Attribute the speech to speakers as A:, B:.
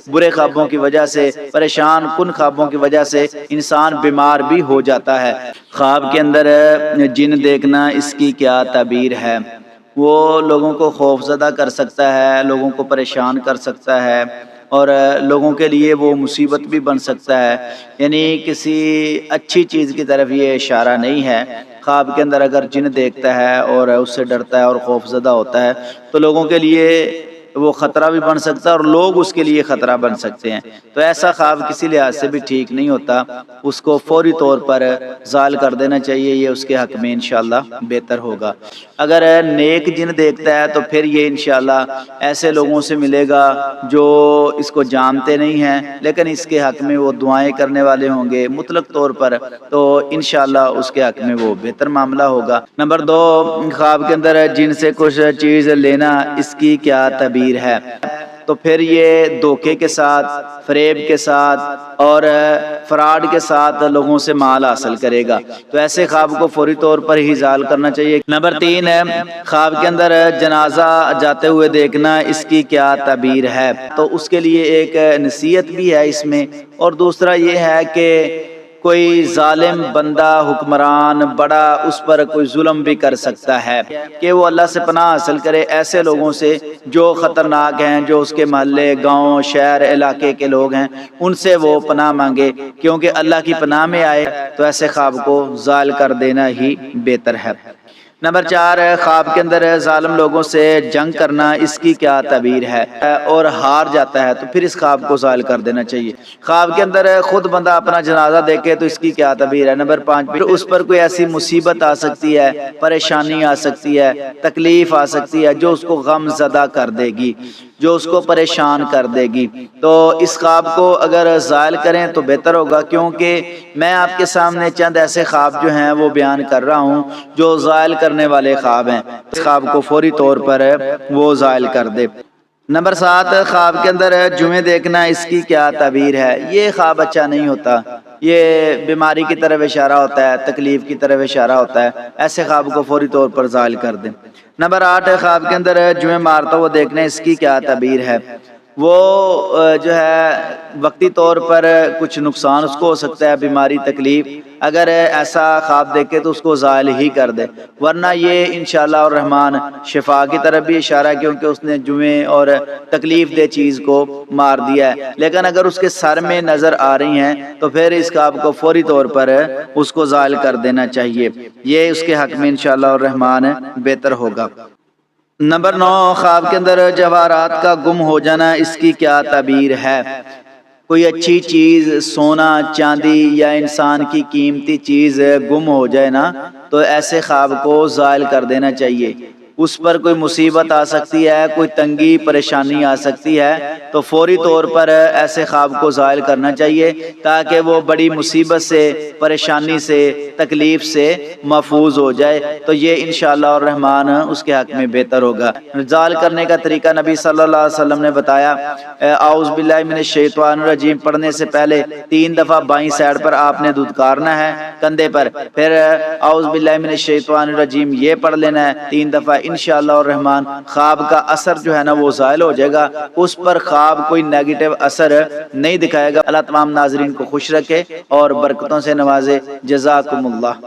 A: برے خوابوں کی وجہ سے، پریشان کن خوابوں کی وجہ سے انسان بیمار بھی ہو جاتا ہے۔ خواب کے اندر جن دیکھنا، اس کی کیا تعبیر ہے؟ وہ لوگوں کو خوف زدہ کر سکتا ہے، لوگوں کو پریشان کر سکتا ہے، اور لوگوں کے لیے وہ مصیبت بھی بن سکتا ہے۔ یعنی کسی اچھی چیز کی طرف یہ اشارہ نہیں ہے۔ خواب کے اندر اگر جن دیکھتا ہے اور اس سے ڈرتا ہے اور خوف زدہ ہوتا ہے تو لوگوں کے لیے وہ خطرہ بھی بن سکتا ہے اور لوگ اس کے لیے خطرہ بن سکتے ہیں۔ تو ایسا خواب کسی لحاظ سے بھی ٹھیک نہیں ہوتا، اس کو فوری طور پر زائل کر دینا چاہیے، یہ اس کے حق میں انشاءاللہ بہتر ہوگا۔ اگر نیک جن دیکھتا ہے تو پھر یہ انشاءاللہ ایسے لوگوں سے ملے گا جو اس کو جانتے نہیں ہیں لیکن اس کے حق میں وہ دعائیں کرنے والے ہوں گے مطلق طور پر، تو انشاءاللہ اس کے حق میں وہ بہتر معاملہ ہوگا۔ نمبر 2، خواب کے اندر جن سے کچھ چیز لینا، اس کی کیا تعبیر ہے؟ تو پھر یہ دھوکے کے ساتھ، فریب کے ساتھ اور فراڈ کے ساتھ لوگوں سے مال حاصل کرے گا، تو ایسے خواب کو فوری طور پر ہی زائل کرنا چاہیے۔ نمبر 3 ہے خواب کے اندر جنازہ جاتے ہوئے دیکھنا، اس کی کیا تعبیر ہے؟ تو اس کے لیے ایک نصیحت بھی ہے اس میں، اور دوسرا یہ ہے کہ کوئی ظالم بندہ، حکمران بڑا، اس پر کوئی ظلم بھی کر سکتا ہے، کہ وہ اللہ سے پناہ حاصل کرے ایسے لوگوں سے جو خطرناک ہیں، جو اس کے محلے، گاؤں، شہر، علاقے کے لوگ ہیں، ان سے وہ پناہ مانگے، کیونکہ اللہ کی پناہ میں آئے تو ایسے خواب کو زائل کر دینا ہی بہتر ہے۔ نمبر 4، خواب کے اندر ظالم لوگوں سے جنگ کرنا، اس کی کیا تعبیر ہے؟ اور ہار جاتا ہے تو پھر اس خواب کو زائل کر دینا چاہیے۔ خواب کے اندر خود بندہ اپنا جنازہ دیکھے تو اس کی کیا تعبیر ہے؟ نمبر 5، پھر اس پر کوئی ایسی مصیبت آ سکتی ہے، پریشانی آ سکتی ہے، تکلیف آ سکتی ہے جو اس کو غم زدہ کر دے گی، جو اس کو پریشان کر دے گی، تو اس خواب کو اگر زائل کریں تو بہتر ہوگا، کیونکہ میں آپ کے سامنے چند ایسے خواب جو ہیں وہ بیان کر رہا ہوں جو زائل کرنے والے خواب ہیں، اس خواب کو فوری طور پر وہ زائل کر دے۔ نمبر 7، خواب کے اندر جمعے دیکھنا، اس کی کیا تعبیر ہے؟ یہ خواب اچھا نہیں ہوتا، یہ بیماری کی طرف اشارہ ہوتا ہے، تکلیف کی طرف اشارہ ہوتا ہے، ایسے خواب کو فوری طور پر زائل کر دیں۔ نمبر 8، خواب کے اندر جمعے مارتا ہوا دیکھنا، اس کی کیا تعبیر ہے؟ وہ جو ہے وقتی طور پر کچھ نقصان اس کو ہو سکتا ہے، بیماری، تکلیف، اگر ایسا خواب دیکھے تو اس کو زائل ہی کر دے، ورنہ یہ انشاءاللہ الرحمن شفا کی طرف بھی اشارہ ہے، کیونکہ اس نے جمعے اور تکلیف دہ چیز کو مار دیا ہے۔ لیکن اگر اس کے سر میں نظر آ رہی ہیں تو پھر اس خواب کو فوری طور پر اس کو زائل کر دینا چاہیے، یہ اس کے حق میں انشاءاللہ الرحمن بہتر ہوگا۔ نمبر 9، خواب کے اندر جواہرات کا گم ہو جانا، اس کی کیا تعبیر ہے؟ کوئی اچھی چیز، سونا، چاندی یا انسان کی قیمتی چیز گم ہو جائے نا، تو ایسے خواب کو زائل کر دینا چاہیے۔ اس پر کوئی مصیبت آ سکتی ہے، کوئی تنگی پریشانی آ سکتی ہے، تو فوری طور پر ایسے خواب کو زائل کرنا چاہیے تاکہ وہ بڑی مصیبت سے، پریشانی سے، تکلیف سے محفوظ ہو جائے، تو یہ انشاءاللہ الرحمن اس کے حق میں بہتر ہوگا۔ زائل کرنے کا طریقہ نبی صلی اللہ علیہ وسلم نے بتایا، اعوذ باللہ من الشیطان الرجیم پڑھنے سے پہلے 3 دفعہ بائیں سائڈ پر آپ نے دھتکارنا ہے کندھے پر، پھر اعوذ باللہ من الشیطان الرجیم یہ پڑھ لینا ہے 3 دفعہ، انشاءاللہ الرحمن خواب کا اثر جو ہے نا وہ زائل ہو جائے گا، اس پر خواب کوئی نیگیٹو اثر نہیں دکھائے گا۔ اللہ تمام ناظرین کو خوش رکھے اور برکتوں سے نوازے۔ جزاکم اللہ۔